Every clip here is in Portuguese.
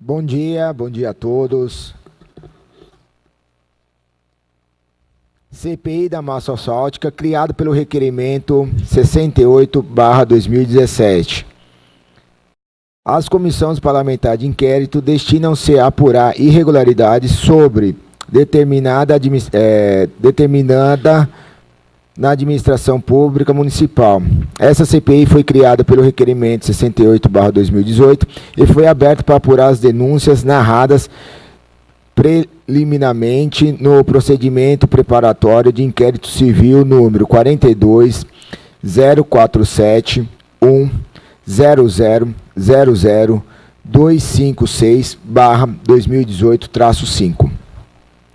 Bom dia a todos. CPI da massa asfáltica, criado pelo requerimento 68/2017. As comissões parlamentares de inquérito destinam-se a apurar irregularidades sobre determinada na administração pública municipal. Essa CPI foi criada pelo requerimento 68/2018 e foi aberta para apurar as denúncias narradas preliminarmente no procedimento preparatório de inquérito civil número 42.047.100.256/2018-5,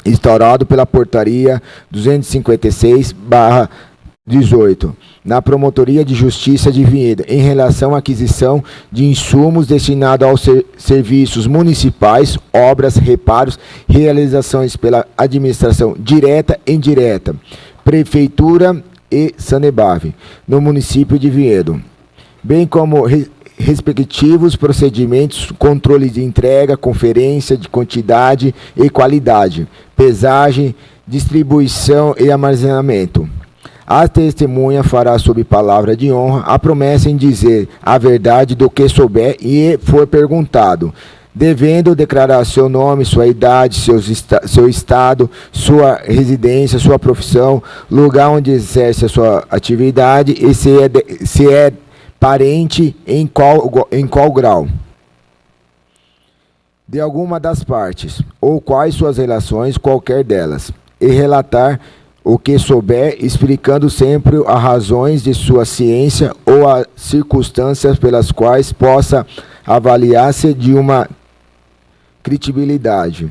instaurado pela portaria 256/18, na Promotoria de Justiça de Vinhedo, em relação à aquisição de insumos destinados aos serviços municipais, obras, reparos, realizações pela administração direta e indireta, Prefeitura e Sanebave, no município de Vinhedo, bem como respectivos procedimentos, controle de entrega, conferência de quantidade e qualidade, pesagem, distribuição e armazenamento. A testemunha fará, sob palavra de honra, a promessa em dizer a verdade do que souber e for perguntado, devendo declarar seu nome, sua idade, seu estado, sua residência, sua profissão, lugar onde exerce a sua atividade e se é parente em qual grau de alguma das partes, ou quais suas relações, qualquer delas, e relatar o que souber, explicando sempre as razões de sua ciência ou as circunstâncias pelas quais possa avaliar-se de uma credibilidade.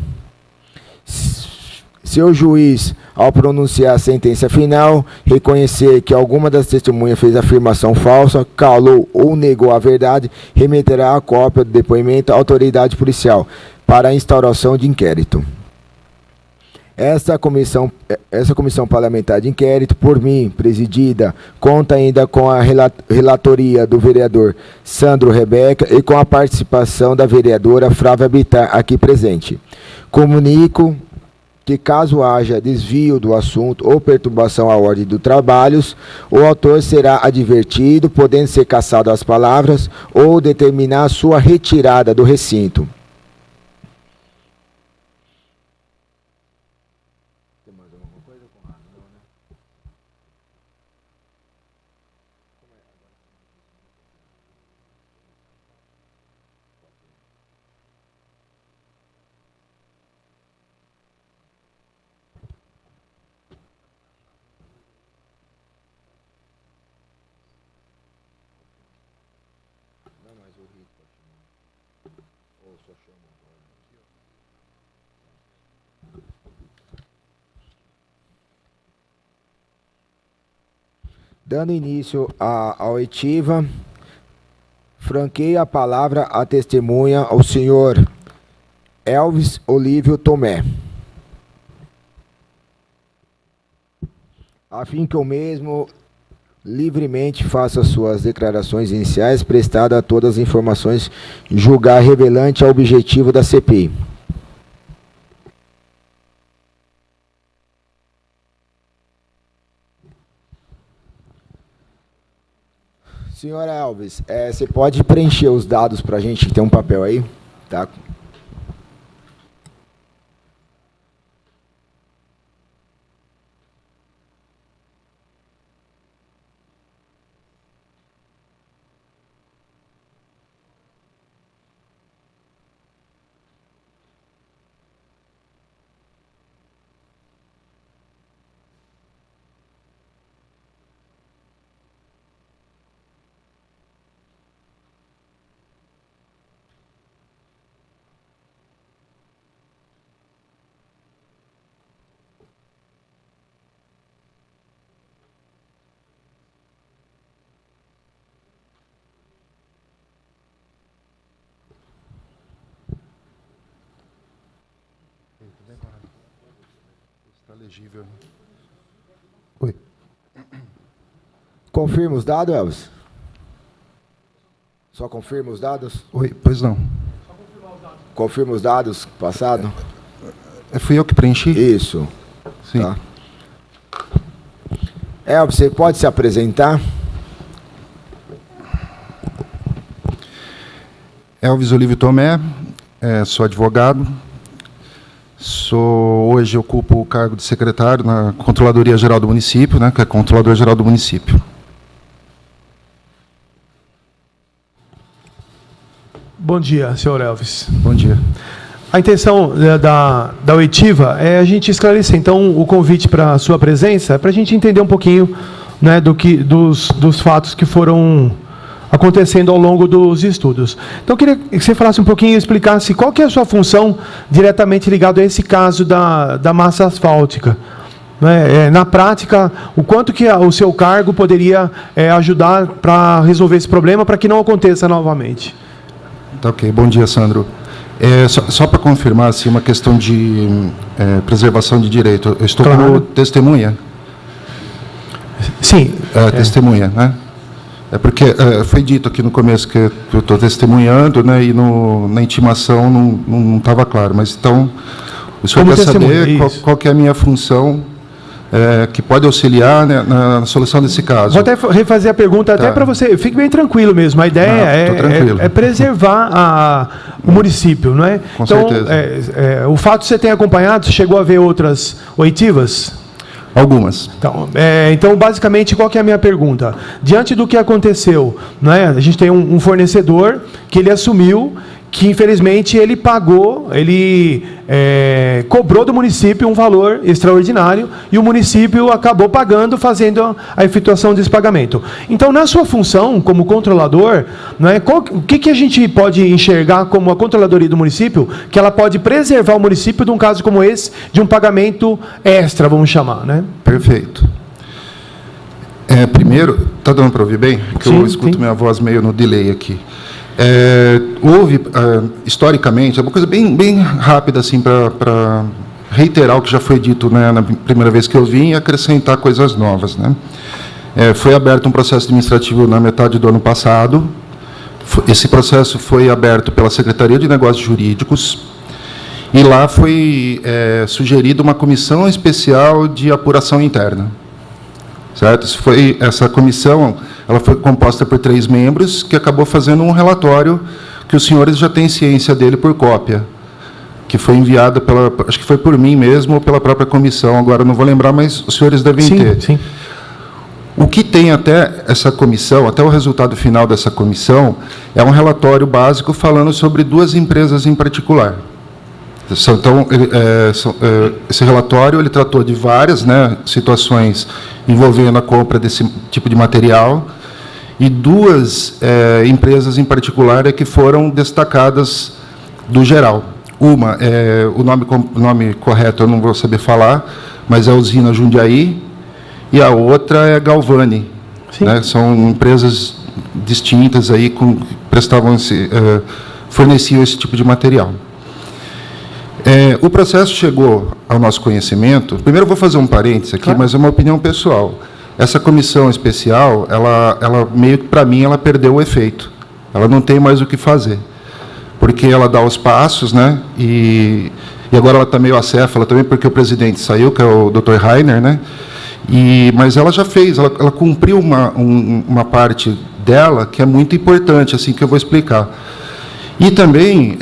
Se o juiz, ao pronunciar a sentença final, reconhecer que alguma das testemunhas fez afirmação falsa, calou ou negou a verdade, remeterá a cópia do depoimento à autoridade policial para a instauração de inquérito. Essa comissão parlamentar de inquérito, por mim, presidida, conta ainda com a relatoria do vereador Sandro Rebeca e com a participação da vereadora Flávia Bittar, aqui presente. Comunico que, caso haja desvio do assunto ou perturbação à ordem dos trabalhos, o autor será advertido, podendo ser cassado as palavras ou determinar sua retirada do recinto. Tem mais alguma coisa, Conrado? Não, né? Não, mas o Rito pode chamar. Ou só chama agora. Dando início à oitiva, franqueia a palavra à testemunha ao senhor Elvis Olívio Tomé, a fim que o mesmo livremente faça suas declarações iniciais, prestada a todas as informações julgar relevante ao objetivo da CPI. Senhora Elvis, você pode preencher os dados para a gente, que tem um papel aí, tá? Está legível. Oi. Confirma os dados, Elvis? Só confirma os dados? Oi, pois não. Só confirmar os dados. Confirma os dados passados? Fui eu que preenchi? Isso. Sim. Tá. Elvis, você pode se apresentar? Elvis Olívio Tomé, sou advogado. Hoje ocupo o cargo de secretário na Controladoria Geral do Município, né, que é Controlador Geral do Município. Bom dia, senhor Elvis. Bom dia. A intenção da oitiva é a gente esclarecer, então, o convite para a sua presença, para a gente entender um pouquinho, né, dos fatos que foram acontecendo ao longo dos estudos. Então, eu queria que você falasse um pouquinho e explicasse qual que é a sua função diretamente ligada a esse caso da massa asfáltica. Né? Na prática, o quanto que o seu cargo poderia ajudar para resolver esse problema, para que não aconteça novamente. Tá, ok. Bom dia, Sandro. Só para confirmar, assim, uma questão de preservação de direito. Eu estou como testemunha? Sim. Testemunha, né? Porque foi dito aqui no começo que eu estou testemunhando, né, e na intimação não estava claro. Mas, então, o senhor quer saber qual que é a minha função que pode auxiliar, né, na solução desse caso. Vou até refazer a pergunta, até para você. Fique bem tranquilo mesmo. A ideia é preservar o município, não é? Com então, certeza. O fato que você tem acompanhado, você chegou a ver outras oitivas? Algumas. Então, basicamente, qual que é a minha pergunta? Diante do que aconteceu, não é? A gente tem um fornecedor que ele assumiu que, infelizmente, ele cobrou do município um valor extraordinário e o município acabou pagando, fazendo a efetuação desse pagamento. Então, na sua função como controlador, não é, o que a gente pode enxergar como a controladoria do município, que ela pode preservar o município de um caso como esse, de um pagamento extra, vamos chamar, né? Perfeito. Primeiro, está dando para ouvir bem? Porque eu escuto minha voz meio no delay aqui. Houve, historicamente, é uma coisa bem rápida, assim, para reiterar o que já foi dito, né, na primeira vez que eu vim e acrescentar coisas novas, né? Foi aberto um processo administrativo na metade do ano passado. Esse processo foi aberto pela Secretaria de Negócios Jurídicos e lá foi sugerida uma comissão especial de apuração interna. Certo? Essa comissão ela foi composta por 3 membros, que acabou fazendo um relatório que os senhores já têm ciência dele por cópia, que foi enviada acho que foi por mim mesmo ou pela própria comissão, agora não vou lembrar, mas os senhores devem ter. Sim. O que tem até essa comissão, até o resultado final dessa comissão, é um relatório básico falando sobre 2 empresas em particular. Então, esse relatório ele tratou de várias, né, situações envolvendo a compra desse tipo de material e 2 empresas em particular que foram destacadas do geral. Uma, o nome correto eu não vou saber falar, mas é a usina Jundiaí, e a outra é a Galvani. Né, são empresas distintas aí que forneciam esse tipo de material. O processo chegou ao nosso conhecimento. Primeiro, eu vou fazer um parênteses aqui, mas é uma opinião pessoal. Essa comissão especial, ela meio que, para mim, ela perdeu o efeito. Ela não tem mais o que fazer. Porque ela dá os passos, né? E agora ela está meio acéfala também, porque o presidente saiu, que é o Dr. Rainer, né? Mas ela já fez, ela cumpriu uma parte dela que é muito importante, assim, que eu vou explicar. E também,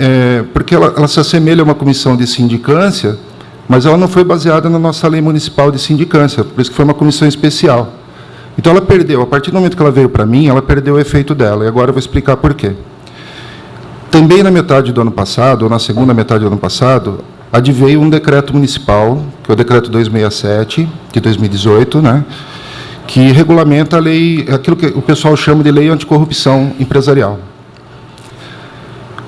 porque ela se assemelha a uma comissão de sindicância, mas ela não foi baseada na nossa lei municipal de sindicância, por isso que foi uma comissão especial. Então, ela perdeu, a partir do momento que ela veio para mim, ela perdeu o efeito dela, e agora eu vou explicar por quê. Também na metade do ano passado, ou na segunda metade do ano passado, adveio um decreto municipal, que é o decreto 267, de 2018, né, que regulamenta a lei, aquilo que o pessoal chama de lei anticorrupção empresarial.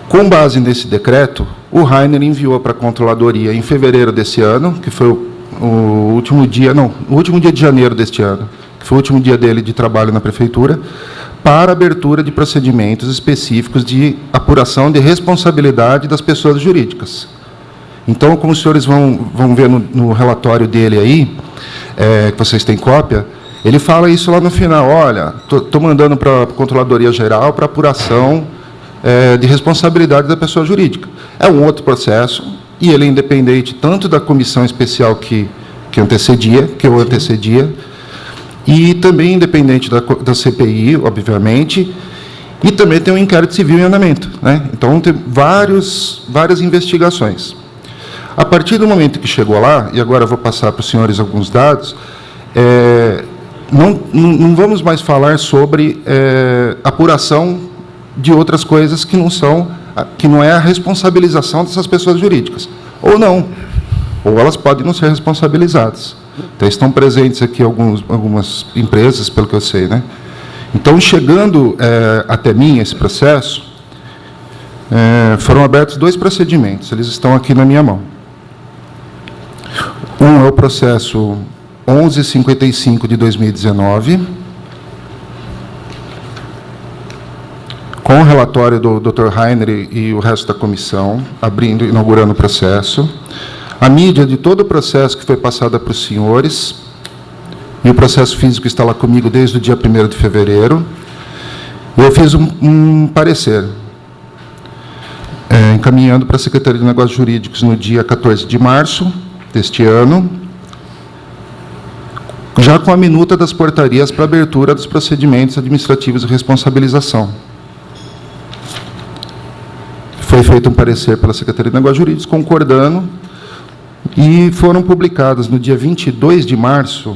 Com base nesse decreto, o Rainer enviou para a Controladoria em fevereiro desse ano, que foi o último dia de janeiro deste ano, que foi o último dia dele de trabalho na Prefeitura, para abertura de procedimentos específicos de apuração de responsabilidade das pessoas jurídicas. Então, como os senhores vão ver no relatório dele aí, que vocês têm cópia, ele fala isso lá no final: olha, estou mandando para a Controladoria Geral para apuração de responsabilidade da pessoa jurídica. É um outro processo, e ele é independente tanto da comissão especial que eu antecedia, e também independente da CPI, obviamente, e também tem um inquérito civil em andamento, né? Então, tem várias investigações. A partir do momento que chegou lá, e agora eu vou passar para os senhores alguns dados, não vamos mais falar sobre apuração de outras coisas que não é a responsabilização dessas pessoas jurídicas, ou não, ou elas podem não ser responsabilizadas. Então, estão presentes aqui algumas empresas, pelo que eu sei, né? Então, chegando até mim esse processo, foram abertos 2 procedimentos, eles estão aqui na minha mão. Um é o processo 1155 de 2019, com o relatório do Dr. Rainer e o resto da comissão, inaugurando o processo. A mídia de todo o processo que foi passada para os senhores, e o processo físico está lá comigo desde o dia 1º de fevereiro. Eu fiz um parecer, encaminhando para a Secretaria de Negócios Jurídicos no dia 14 de março deste ano, já com a minuta das portarias para abertura dos procedimentos administrativos de responsabilização. Foi feito um parecer pela Secretaria de Negócios Jurídicos, concordando, e foram publicadas no dia 22 de março,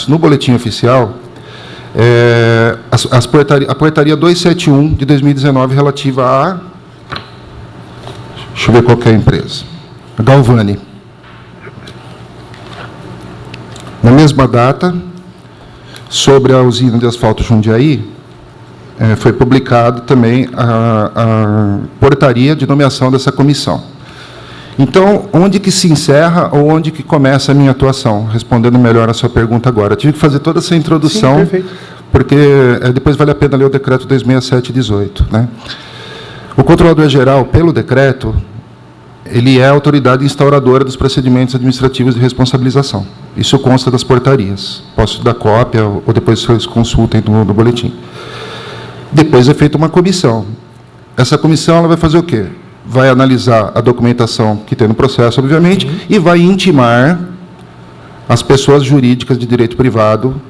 no Boletim Oficial, a portaria 271 de 2019, relativa a... Deixa eu ver qual que é a empresa. A Galvani. Na mesma data, sobre a usina de asfalto Jundiaí, foi publicado também a portaria de nomeação dessa comissão. Então, onde que se encerra ou onde que começa a minha atuação? Respondendo melhor a sua pergunta agora. Eu tive que fazer toda essa introdução, sim, porque depois vale a pena ler o decreto 267/18, né? O controlador-geral, pelo decreto, ele é a autoridade instauradora dos procedimentos administrativos de responsabilização. Isso consta das portarias. Posso dar cópia, ou depois vocês consultem no boletim. Depois é feita uma comissão. Essa comissão ela vai fazer o quê? Vai analisar a documentação que tem no processo, obviamente, e vai intimar as pessoas jurídicas de direito privado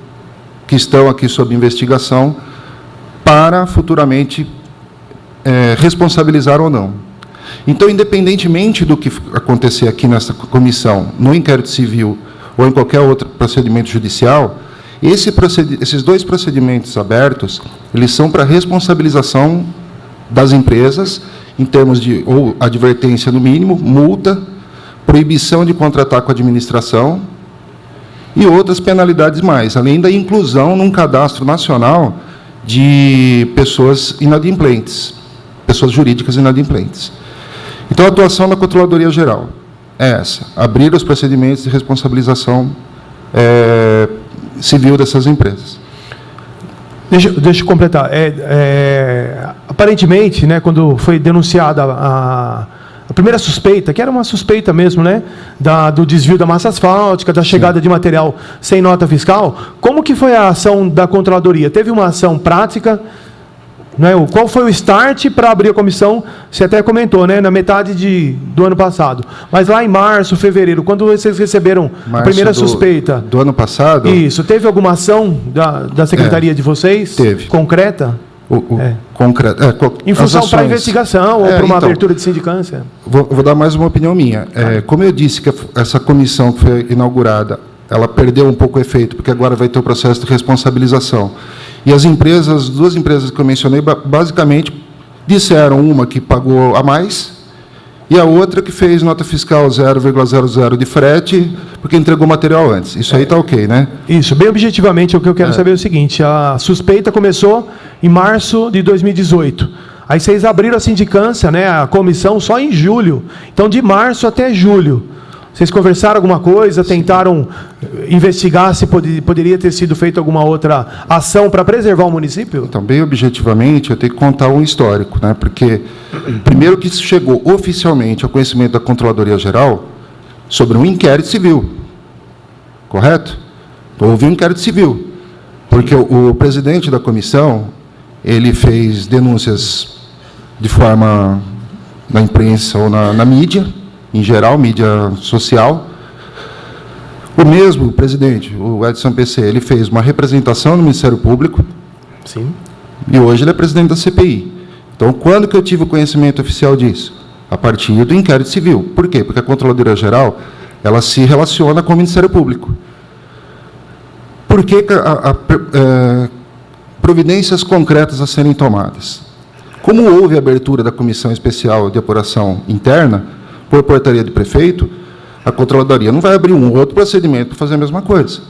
que estão aqui sob investigação para futuramente responsabilizar ou não. Então, independentemente do que acontecer aqui nessa comissão, no inquérito civil ou em qualquer outro procedimento judicial, esses 2 procedimentos abertos, eles são para responsabilização das empresas, em termos de ou advertência no mínimo, multa, proibição de contratar com a administração e outras penalidades mais, além da inclusão num cadastro nacional de pessoas inadimplentes, pessoas jurídicas inadimplentes. Então, a atuação da Controladoria Geral é essa: abrir os procedimentos de responsabilização civil dessas empresas. Deixa eu completar. Aparentemente, né, quando foi denunciada a primeira suspeita, que era uma suspeita mesmo, né, do desvio da massa asfáltica, da chegada de material sem nota fiscal, como que foi a ação da Controladoria? Teve uma ação prática? Né, qual foi o start para abrir a comissão? Você até comentou, né, na metade do ano passado. Mas lá em março, fevereiro, quando vocês receberam a primeira suspeita... Do ano passado? Isso. Teve alguma ação da Secretaria de vocês? Teve. Concreta? Concreta. Em função para investigação ou para uma abertura de sindicância? Vou dar mais uma opinião minha. Como eu disse que essa comissão que foi inaugurada, ela perdeu um pouco o efeito, porque agora vai ter o processo de responsabilização. E as empresas, 2 empresas que eu mencionei, basicamente disseram, uma que pagou a mais e a outra que fez nota fiscal 0,00 de frete, porque entregou material antes. Isso aí está ok, né? Isso. Bem objetivamente, o que eu quero saber é o seguinte: a suspeita começou em março de 2018. Aí vocês abriram a sindicância, né, a comissão, só em julho. Então, de março até julho. Vocês conversaram alguma coisa, tentaram investigar se poderia ter sido feita alguma outra ação para preservar o município? Então, bem objetivamente, eu tenho que contar um histórico, né? Porque, primeiro que isso chegou oficialmente ao conhecimento da Controladoria Geral sobre um inquérito civil, correto? Houve um inquérito civil, porque o presidente da comissão, ele fez denúncias de forma na imprensa ou na mídia, em geral, mídia social. O mesmo presidente, o Edson PC, ele fez uma representação no Ministério Público. Sim. E hoje ele é presidente da CPI. Então, quando que eu tive o conhecimento oficial disso? A partir do inquérito civil. Por quê? Porque a Controladoria Geral, ela se relaciona com o Ministério Público. Por que providências concretas a serem tomadas? Como houve a abertura da Comissão Especial de Apuração Interna, por portaria de prefeito, a Controladoria não vai abrir um outro procedimento para fazer a mesma coisa.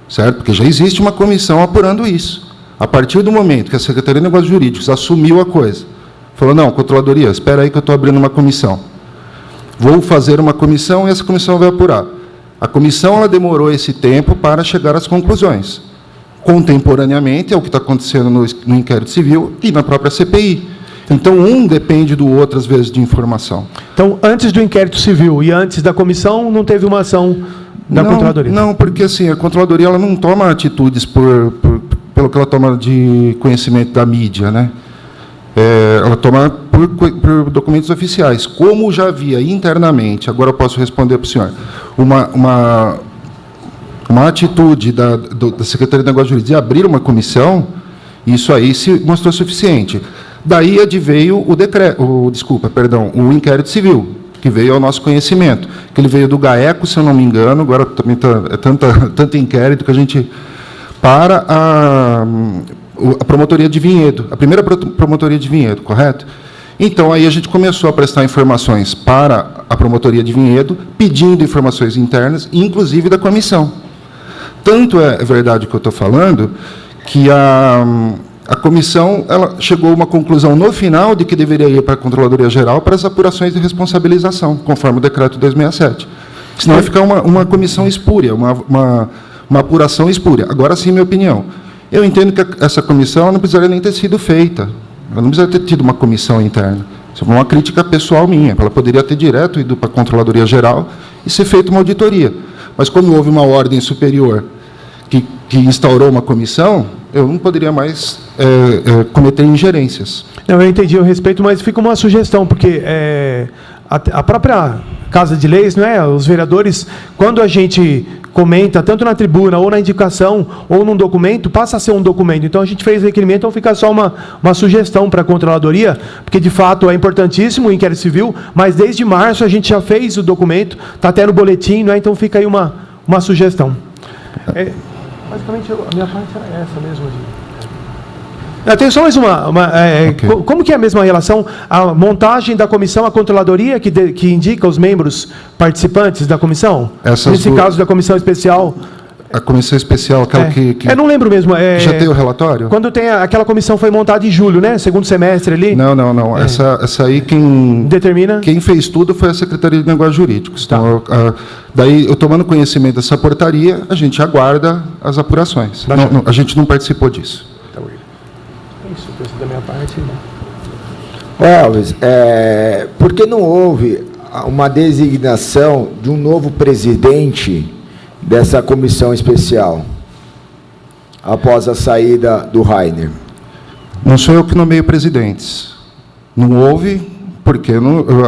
Certo? Porque já existe uma comissão apurando isso. A partir do momento que a Secretaria de Negócios Jurídicos assumiu a coisa, falou, não, Controladoria, espera aí que eu estou abrindo uma comissão. Vou fazer uma comissão e essa comissão vai apurar. A comissão ela demorou esse tempo para chegar às conclusões. Contemporaneamente, é o que está acontecendo no inquérito civil e na própria CPI. Então, um depende do outro, às vezes, de informação. Então, antes do inquérito civil e antes da comissão, não teve uma ação da Controladoria? Não, porque assim, a Controladoria ela não toma atitudes pelo que ela toma de conhecimento da mídia, né? Ela toma por documentos oficiais. Como já havia internamente, agora eu posso responder para o senhor, uma atitude da Secretaria de Negócios Jurídicos de abrir uma comissão, isso aí se mostrou suficiente. Daí adveio o inquérito civil, que veio ao nosso conhecimento, que ele veio do GAECO, se eu não me engano, agora também é tanto inquérito que a gente... para a promotoria de Vinhedo, a primeira promotoria de Vinhedo, correto? Então, aí a gente começou a prestar informações para a promotoria de Vinhedo, pedindo informações internas, inclusive da comissão. Tanto é verdade o que eu estou falando, que a comissão ela chegou a uma conclusão no final de que deveria ir para a Controladoria Geral para as apurações de responsabilização, conforme o decreto 267. Senão vai ficar uma comissão espúria, uma apuração espúria. Agora sim, minha opinião. Eu entendo que essa comissão não precisaria nem ter sido feita. Ela não precisaria ter tido uma comissão interna. Isso é uma crítica pessoal minha. Ela poderia ter direto ido para a Controladoria Geral e ser feita uma auditoria. Mas como houve uma ordem superior que instaurou uma comissão, eu não poderia mais cometer ingerências. Não, eu entendi, eu respeito, mas fica uma sugestão, porque a própria Casa de Leis, não é? Os vereadores, quando a gente comenta, tanto na tribuna, ou na indicação, ou num documento, passa a ser um documento. Então, a gente fez requerimento, então fica só uma sugestão para a Controladoria, porque, de fato, é importantíssimo o inquérito civil, mas desde março a gente já fez o documento, está até no boletim, não é? Então fica aí uma sugestão. Basicamente, a minha parte era essa mesmo. Tem só mais uma. Okay. Como que é a mesma relação? A montagem da comissão, a Controladoria que indica os membros participantes da comissão? Nesse caso da comissão especial. A comissão especial, aquela que... Eu não lembro mesmo. Já tem o relatório? Quando tem aquela comissão foi montada em julho, né? Segundo semestre ali. Não. Essa aí quem... Determina? Quem fez tudo foi a Secretaria de Negócios Jurídicos. Tá. Então, daí, eu tomando conhecimento dessa portaria, a gente aguarda as apurações. A gente não participou disso. Tá bom. Isso, da minha parte. Elvis, por que não houve uma designação de um novo presidente dessa comissão especial, após a saída do Rainer? Não sou eu que nomeio presidentes. Não houve, porque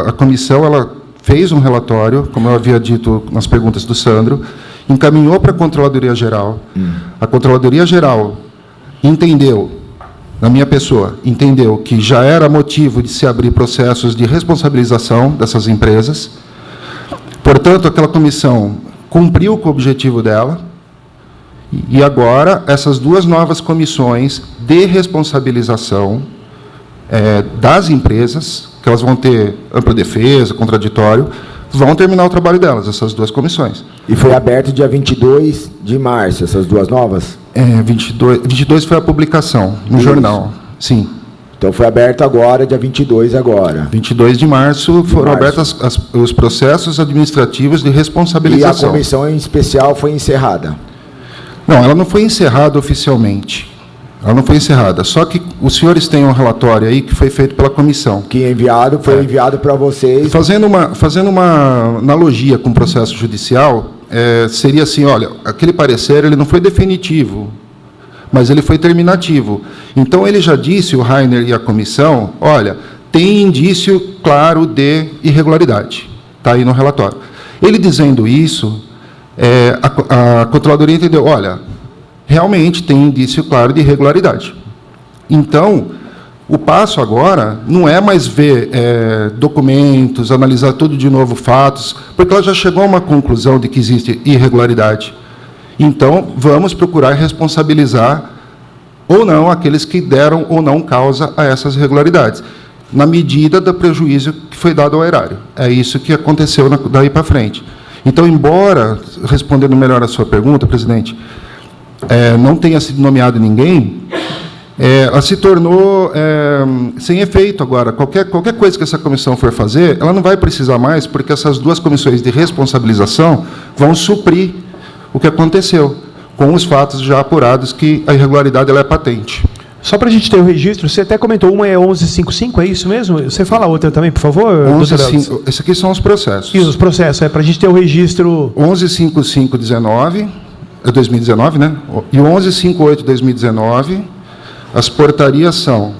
a comissão ela fez um relatório, como eu havia dito nas perguntas do Sandro, encaminhou para a Controladoria Geral. A Controladoria Geral entendeu, na minha pessoa, entendeu que já era motivo de se abrir processos de responsabilização dessas empresas. Portanto, aquela comissão cumpriu com o objetivo dela, e agora essas duas novas comissões de responsabilização das empresas, que elas vão ter ampla defesa, contraditório, vão terminar o trabalho delas, essas duas comissões. E foi aberto dia 22 de março, essas duas novas? 22 foi a publicação no jornal, sim. Então, foi aberto agora, dia 22 agora. 22 de março foram abertos os processos administrativos de responsabilização. E a comissão em especial foi encerrada? Não, ela não foi encerrada oficialmente. Ela não foi encerrada. Só que os senhores têm um relatório aí que foi feito pela comissão. Que foi enviado para vocês. Fazendo uma analogia com o processo judicial, seria assim, olha, aquele parecer ele não foi definitivo. mas ele foi terminativo. Então, ele já disse, o Rainer e a comissão, olha, tem indício claro de irregularidade. Está aí no relatório. Ele dizendo isso, a Controladoria entendeu, olha, realmente tem indício claro de irregularidade. Então, o passo agora não é mais ver documentos, analisar tudo de novo, fatos, porque ela já chegou a uma conclusão de que existe irregularidade. Então, vamos procurar responsabilizar ou não aqueles que deram ou não causa a essas irregularidades, na medida do prejuízo que foi dado ao erário. É isso que aconteceu daí para frente. Então, embora, respondendo melhor a sua pergunta, presidente, não tenha sido nomeado ninguém, ela se tornou sem efeito agora. Qualquer coisa que essa comissão for fazer, ela não vai precisar mais, porque essas duas comissões de responsabilização vão suprir o que aconteceu, com os fatos já apurados que a irregularidade ela é patente. Só para a gente ter o registro, você até comentou, uma é 1155, é isso mesmo? Você fala a outra também, por favor? 1155, esses aqui são os processos. Isso, os processos, para a gente ter o registro... 115519, é 2019, né? E 1158 2019, as portarias são...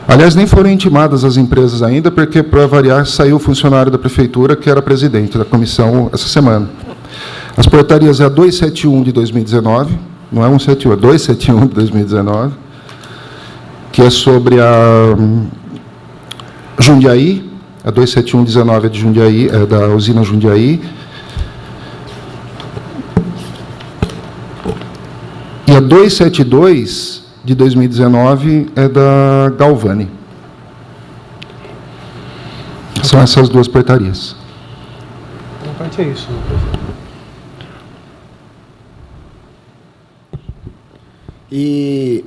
Aliás, nem foram intimadas as empresas ainda, porque, para variar, saiu o funcionário da prefeitura, que era presidente da comissão essa semana. As portarias é a 271 de 2019, não é 171, é 271 de 2019, que é sobre a Jundiaí, a 27119 é de Jundiaí, é da usina Jundiaí. E a 272 de 2019 é da Galvani. São essas duas portarias. A parte é isso. E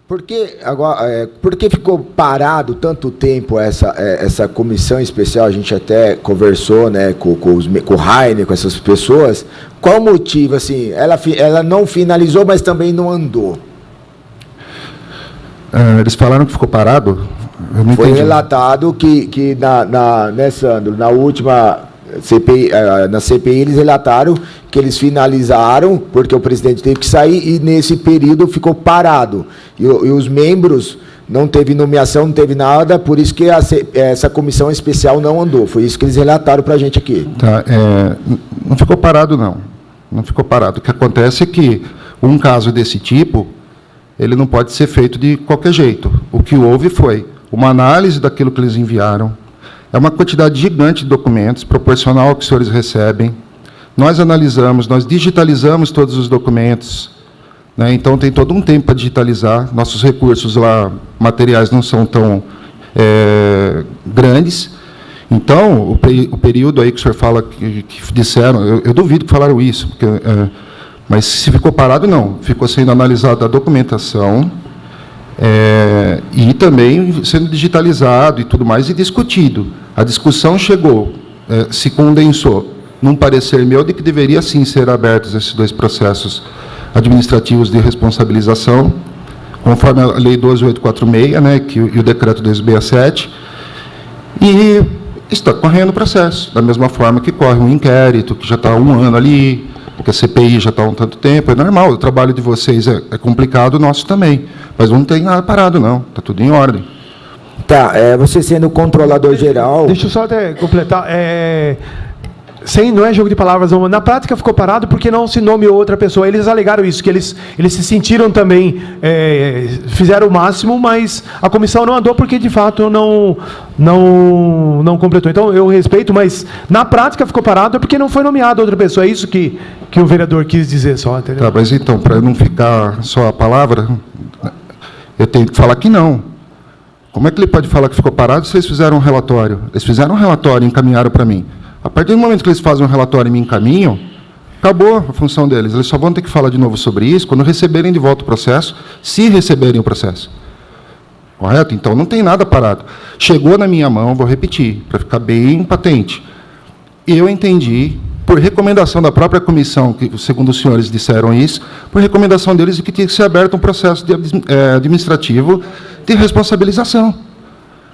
por que ficou parado tanto tempo essa comissão especial? A gente até conversou, né, com o Rainer, com essas pessoas. Qual o motivo? Assim, ela não finalizou, mas também não andou. Eles falaram que ficou parado? Eu não Foi entendi. relatado que né, Sandro, na última CPI, na CPI eles relataram que eles finalizaram, porque o presidente teve que sair, e nesse período ficou parado. E os membros não teve nomeação, não teve nada, por isso que essa comissão especial não andou. Foi isso que eles relataram para a gente aqui. Tá, não ficou parado, não. Não ficou parado. O que acontece é que um caso desse tipo, ele não pode ser feito de qualquer jeito. O que houve foi uma análise daquilo que eles enviaram. É uma quantidade gigante de documentos, proporcional ao que os senhores recebem. Nós analisamos, nós digitalizamos todos os documentos, né? Então, tem todo um tempo para digitalizar. Nossos recursos lá, materiais, não são tão grandes. Então, o período aí que o senhor fala, que disseram, eu duvido que falaram isso, porque, mas se ficou parado, não. Ficou sendo analisada a documentação, e também sendo digitalizado e tudo mais, e discutido. A discussão chegou, se condensou num parecer meu de que deveria sim ser abertos esses dois processos administrativos de responsabilização, conforme a Lei 12.846, né, e o Decreto 267, e está correndo o processo, da mesma forma que corre um inquérito, que já está há 1 ano ali, que a CPI já está há um tanto tempo, é normal, o trabalho de vocês é complicado, o nosso também, mas não tem nada parado, não, está tudo em ordem. Tá, você sendo controlador geral... Deixa eu só até completar. Não é jogo de palavras, não. Na prática ficou parado porque não se nomeou outra pessoa. Eles alegaram isso, que eles se sentiram também, fizeram o máximo, mas a comissão não andou porque, de fato, não completou. Então, eu respeito, mas na prática ficou parado porque não foi nomeada outra pessoa. É isso que o vereador quis dizer só. Entendeu? Tá, mas então, para não ficar só a palavra, eu tenho que falar que não. Como é que ele pode falar que ficou parado se eles fizeram um relatório? Eles fizeram um relatório e encaminharam para mim. A partir do momento que eles fazem um relatório e me encaminham, acabou a função deles. Eles só vão ter que falar de novo sobre isso quando receberem de volta o processo, se receberem o processo. Correto? Então, não tem nada parado. Chegou na minha mão, vou repetir, para ficar bem patente. Eu entendi, por recomendação da própria comissão, que, segundo os senhores disseram isso, por recomendação deles, de que tinha que ser aberto um processo administrativo de responsabilização.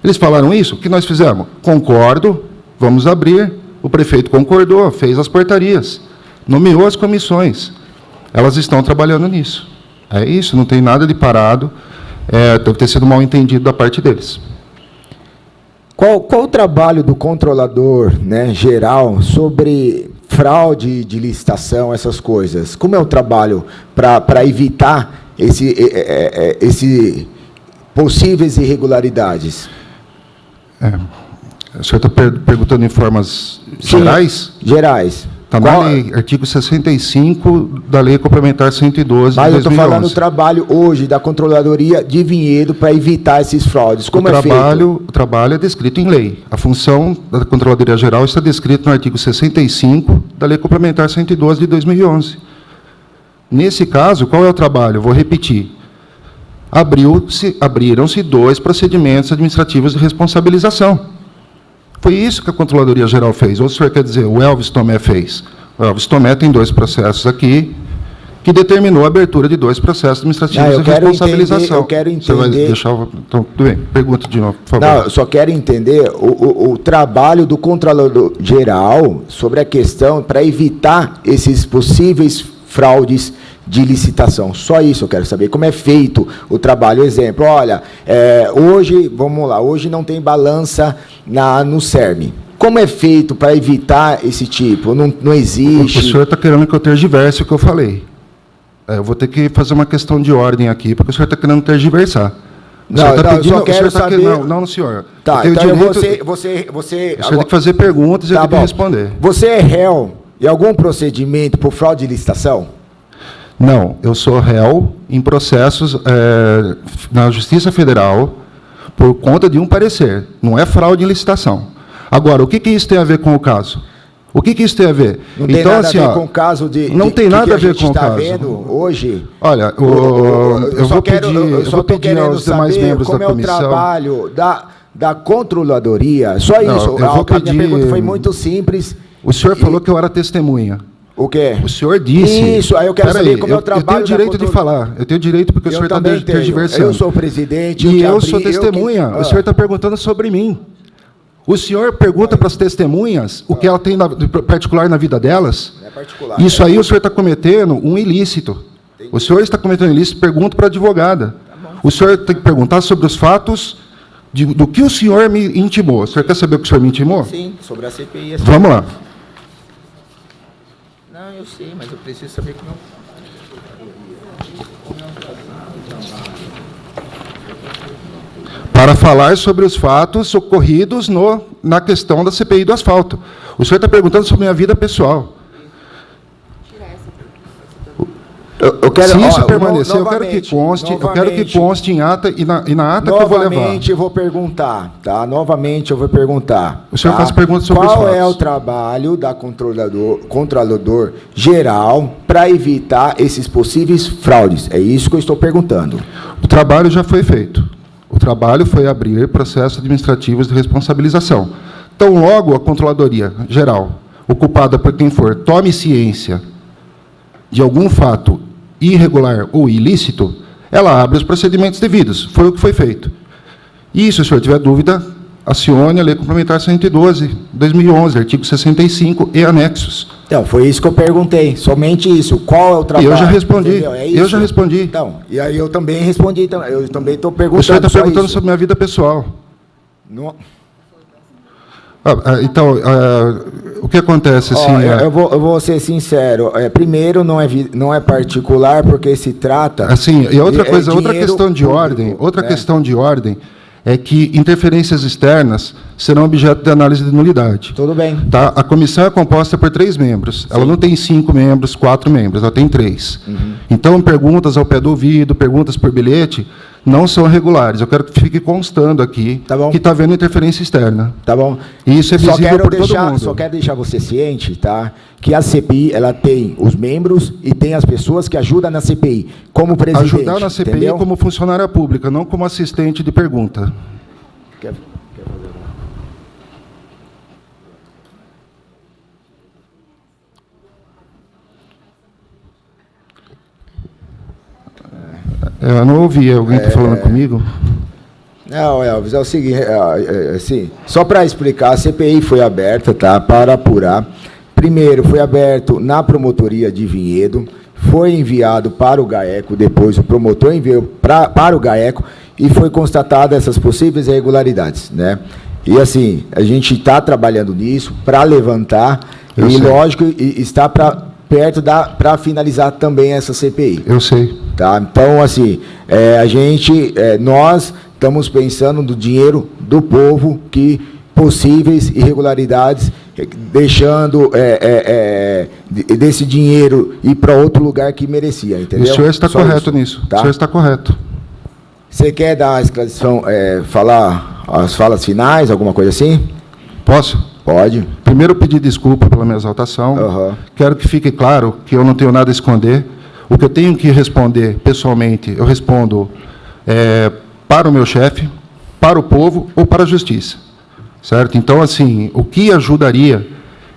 Eles falaram isso? O que nós fizemos? Concordo, vamos abrir. O prefeito concordou, fez as portarias, nomeou as comissões. elas estão trabalhando nisso. É isso, não tem nada de parado, deve ter sido mal entendido da parte deles. Qual o trabalho do controlador, né, geral sobre fraude de licitação, essas coisas? Como é o trabalho para evitar esse possíveis irregularidades? O senhor está perguntando em formas gerais? Gerais. Está na lei, artigo 65 da Lei Complementar 112 de 2011. Mas eu estou falando do trabalho hoje da Controladoria de Vinhedo para evitar esses fraudes. Como é feito? O trabalho é descrito em lei. A função da Controladoria Geral está descrita no artigo 65 da Lei Complementar 112 de 2011. Nesse caso, qual é o trabalho? Vou repetir. Abriram-se 2 procedimentos administrativos de responsabilização. Foi isso que a Controladoria Geral fez. Ou o senhor quer dizer, o Elvis Tomé fez? O Elvis Tomé tem 2 processos aqui, que determinou a abertura de 2 processos administrativos de responsabilização. Eu quero entender... Você vai deixar... Então, tudo bem. Pergunta de novo, por favor. Não, eu só quero entender o trabalho do Controlador Geral sobre a questão para evitar esses possíveis fraudes de licitação. Só isso eu quero saber. Como é feito o trabalho? Exemplo, olha, hoje, vamos lá, hoje não tem balança no CERM. Como é feito para evitar esse tipo? Não existe... O senhor está querendo que eu tergiverse o que eu falei. Eu vou ter que fazer uma questão de ordem aqui, porque o senhor está querendo tergiversar. Não, eu só quero saber... Não, senhor. Tá, então você... O senhor tem que fazer perguntas e eu tenho que responder. Você é réu em algum procedimento por fraude de licitação? Não, eu sou réu em processos na Justiça Federal por conta de um parecer. Não é fraude em licitação. Agora, o que isso tem a ver com o caso? O que isso tem a ver? Não tem nada a ver com o caso de... Não tem nada a ver com o caso. Vendo hoje? Olha, eu vou pedir aos demais membros da comissão... Como é o trabalho da controladoria? Só isso. A minha pergunta foi muito simples. O senhor falou que eu era testemunha. O quê? O senhor disse... Isso, aí eu quero saber como é o trabalho... Eu tenho direito de falar. Eu tenho direito porque o senhor está tergiversando. Eu sou o presidente... E eu sou testemunha. O senhor está perguntando sobre mim. O senhor pergunta para as testemunhas o que ela tem de particular na vida delas. Não é particular. Isso aí o senhor está cometendo um ilícito. O senhor está cometendo um ilícito, pergunta para a advogada. O senhor tem que perguntar sobre os fatos do que o senhor me intimou. O senhor quer saber o que o senhor me intimou? Sim, sobre a CPI. Vamos lá. Não, eu sei, mas eu preciso saber como... Para falar sobre os fatos ocorridos na questão da CPI do asfalto. O senhor está perguntando sobre a minha vida pessoal. Eu quero, se isso permanecer, eu quero que conste em ata e na ata que eu vou levar. Novamente eu vou perguntar, tá? Novamente eu vou perguntar. O senhor faz perguntas sobre os fatos. Qual é o trabalho da controlador geral para evitar esses possíveis fraudes? É isso que eu estou perguntando. O trabalho já foi feito. O trabalho foi abrir processos administrativos de responsabilização. Então, logo a Controladoria Geral, ocupada por quem for, tome ciência de algum fato irregular ou ilícito, ela abre os procedimentos devidos. Foi o que foi feito. E se o senhor tiver dúvida, acione a Lei Complementar 112, 2011, artigo 65 e anexos. Então, foi isso que eu perguntei, somente isso. Qual é o trabalho? Eu já respondi. É isso? Eu já respondi. Então, e aí eu também respondi. Eu também estou perguntando. O senhor está perguntando sobre minha vida pessoal. Não. Então, o que acontece assim... Eu vou ser sincero. Primeiro, não é particular, porque se trata... Assim, e outra coisa, outra questão de ordem, questão de ordem é que interferências externas serão objeto de análise de nulidade. Tudo bem. Tá? A comissão é composta por 3 membros. Sim. Ela não tem 5 membros, 4 membros, ela tem 3. Uhum. Então, perguntas ao pé do ouvido, perguntas por bilhete, não são regulares. Eu quero que fique constando aqui que está havendo interferência externa. Tá bom. E isso é visível por todo mundo. Só quero deixar você ciente, tá? Que a CPI, ela tem os membros e tem as pessoas que ajudam na CPI, como presidente. Ajudar na CPI entendeu? Como funcionária pública, não como assistente de pergunta. Quer fazer Eu não ouvi. Alguém está falando comigo? Não, Elvis, é o seguinte, assim, só para explicar, a CPI foi aberta, tá, para apurar. Primeiro, foi aberto na promotoria de Vinhedo, foi enviado para o GAECO, depois o promotor enviou para o GAECO e foi constatada essas possíveis irregularidades, né? E assim, a gente está trabalhando nisso para levantar lógico, está perto para finalizar também essa CPI. Eu sei. Tá? Então, assim, nós estamos pensando no dinheiro do povo, que possíveis irregularidades, deixando desse dinheiro ir para outro lugar que merecia, entendeu? O senhor está correto isso, nisso. tá? O senhor está correto. Você quer dar a esclareção, falar as falas finais, alguma coisa assim? Posso? Pode. Primeiro, pedir desculpa pela minha exaltação. Uhum. Quero que fique claro que eu não tenho nada a esconder. O que eu tenho que responder pessoalmente, eu respondo para o meu chefe, para o povo ou para a justiça. Certo? Então, assim, o que ajudaria,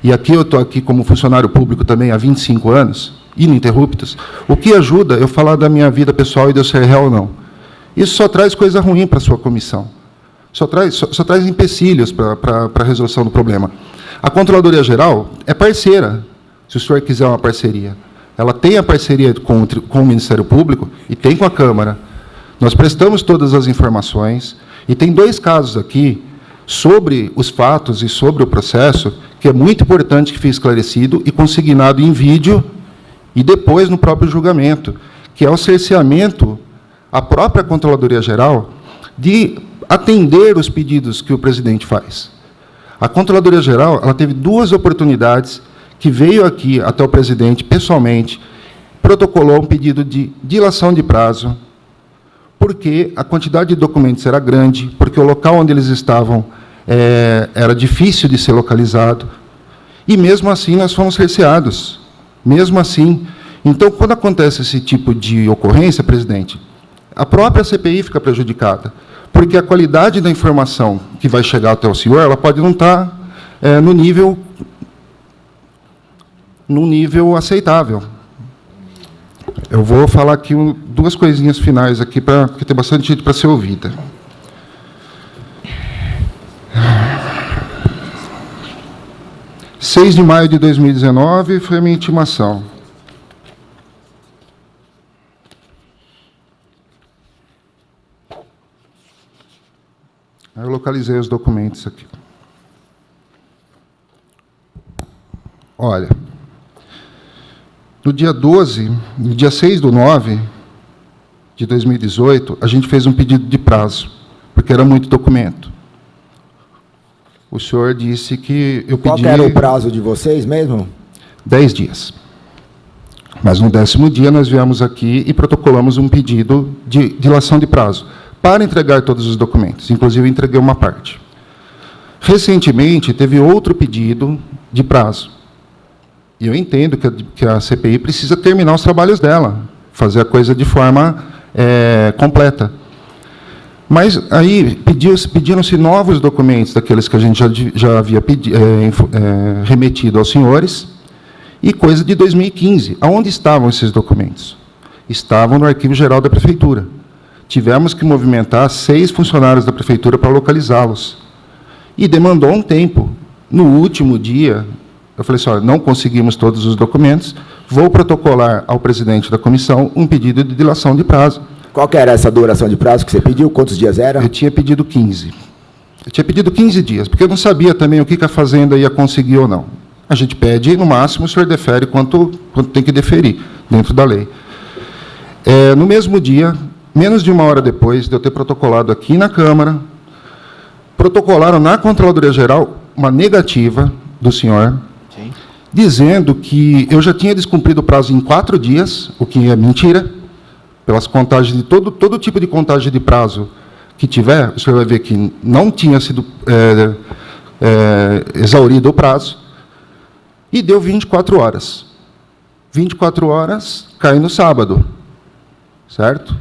e aqui eu estou aqui como funcionário público também há 25 anos, ininterruptos, o que ajuda eu falar da minha vida pessoal e de eu ser real ou não? Isso só traz coisa ruim para a sua comissão. Só traz empecilhos para a resolução do problema. A Controladoria Geral é parceira, se o senhor quiser uma parceria. Ela tem a parceria com o Ministério Público e tem com a Câmara. Nós prestamos todas as informações, e tem 2 casos aqui sobre os fatos e sobre o processo, que é muito importante que fique esclarecido e consignado em vídeo e depois no próprio julgamento, que é o cerceamento à própria Controladoria Geral de atender os pedidos que o presidente faz. A Controladoria Geral, ela teve 2 oportunidades que veio aqui até o presidente pessoalmente, protocolou um pedido de dilação de prazo, porque a quantidade de documentos era grande, porque o local onde eles estavam era difícil de ser localizado, e mesmo assim nós fomos cerceados. Mesmo assim. Então, quando acontece esse tipo de ocorrência, presidente, a própria CPI fica prejudicada, porque a qualidade da informação que vai chegar até o senhor, ela pode não estar no nível aceitável. Eu vou falar aqui 2 coisinhas finais aqui, porque tem bastante gente para ser ouvida. « 6 de maio de 2019 foi a minha intimação. Eu localizei os documentos aqui. Olha, no dia 6/9 de 2018, a gente fez um pedido de prazo, porque era muito documento. O senhor disse que eu pedi... Qual era o prazo de vocês mesmo? 10 dias. Mas no 10º dia nós viemos aqui e protocolamos um pedido de dilação de prazo para entregar todos os documentos. Inclusive, eu entreguei uma parte. Recentemente, teve outro pedido de prazo. E eu entendo que a CPI precisa terminar os trabalhos dela, fazer a coisa de forma completa. Mas aí pediram-se novos documentos, daqueles que a gente já havia remetido aos senhores, e coisa de 2015. Aonde estavam esses documentos? Estavam no Arquivo Geral da Prefeitura. Tivemos que movimentar 6 funcionários da Prefeitura para localizá-los. E demandou um tempo. No último dia, eu falei assim, olha, não conseguimos todos os documentos, vou protocolar ao presidente da comissão um pedido de dilação de prazo. Qual que era essa duração de prazo que você pediu? Quantos dias era? Eu tinha pedido 15. Eu tinha pedido 15 dias, porque eu não sabia também o que a Fazenda ia conseguir ou não. A gente pede, no máximo, o senhor defere quanto tem que deferir, dentro da lei. No mesmo dia, menos de 1 hora depois de eu ter protocolado aqui na Câmara, protocolaram na Controladoria Geral uma negativa do senhor, sim, dizendo que eu já tinha descumprido o prazo em 4 dias, o que é mentira, pelas contagens de todo tipo de contagem de prazo que tiver, o senhor vai ver que não tinha sido exaurido o prazo, e deu 24 horas. 24 horas cai no sábado, certo?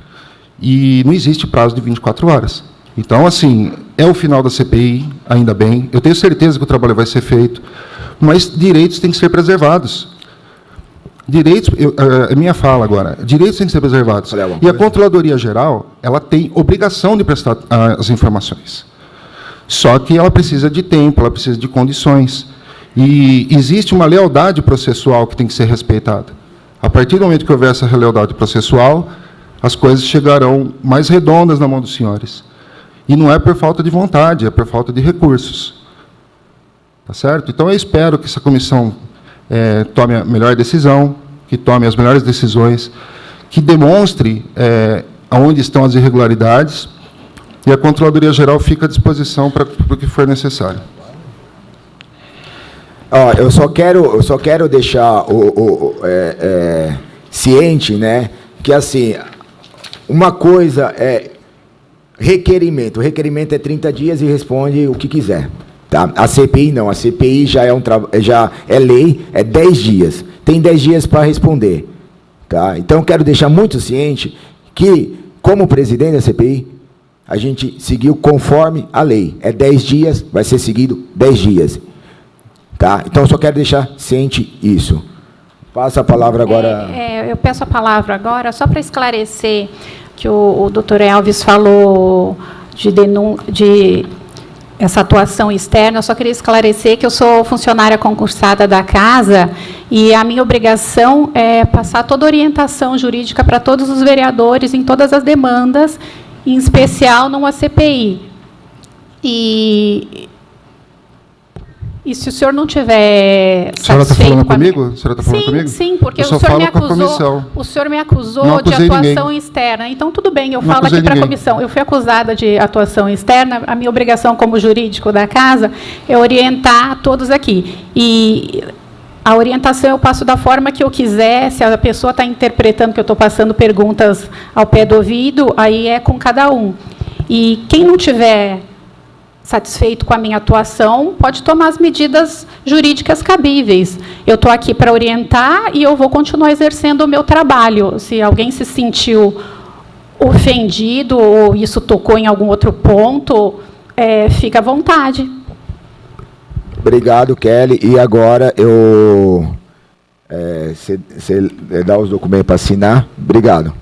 E não existe prazo de 24 horas. Então, assim, é o final da CPI, ainda bem. Eu tenho certeza que o trabalho vai ser feito, mas direitos têm que ser preservados. Direitos, é minha fala agora, direitos têm que ser preservados. E a Controladoria Geral, ela tem obrigação de prestar as informações. Só que ela precisa de tempo, ela precisa de condições. E existe uma lealdade processual que tem que ser respeitada. A partir do momento que houver essa relealdade processual, as coisas chegarão mais redondas na mão dos senhores. E não é por falta de vontade, é por falta de recursos. Tá certo? Então, eu espero que essa comissão tome a melhor decisão, que tome as melhores decisões, que demonstre aonde estão as irregularidades, e a Controladoria Geral fica à disposição para o que for necessário. Eu só quero deixar ciente, né, que assim, uma coisa é requerimento. O requerimento é 30 dias e responde o que quiser. Tá? A CPI não. A CPI já é lei, é 10 dias. Tem 10 dias para responder. Tá? Então, quero deixar muito ciente que, como presidente da CPI, a gente seguiu conforme a lei. É 10 dias, vai ser seguido 10 dias. Tá? Então, só quero deixar ciente isso. Passa a palavra agora. Eu peço a palavra agora só para esclarecer que o doutor Elvis falou de essa atuação externa. Eu só queria esclarecer que eu sou funcionária concursada da casa e a minha obrigação é passar toda a orientação jurídica para todos os vereadores em todas as demandas, em especial numa CPI. E se o senhor não tiver satisfeito... A senhora está falando comigo? A senhora está falando comigo? Sim, porque o senhor me acusou de atuação externa. Então, tudo bem, eu falo aqui para a comissão. Eu fui acusada de atuação externa, a minha obrigação como jurídico da casa é orientar todos aqui. E a orientação eu passo da forma que eu quiser, se a pessoa está interpretando que eu estou passando perguntas ao pé do ouvido, aí é com cada um. E quem não tiver satisfeito com a minha atuação, pode tomar as medidas jurídicas cabíveis. Eu estou aqui para orientar e eu vou continuar exercendo o meu trabalho. Se alguém se sentiu ofendido ou isso tocou em algum outro ponto, fica à vontade. Obrigado, Kelly. E agora você dá os documentos para assinar. Obrigado.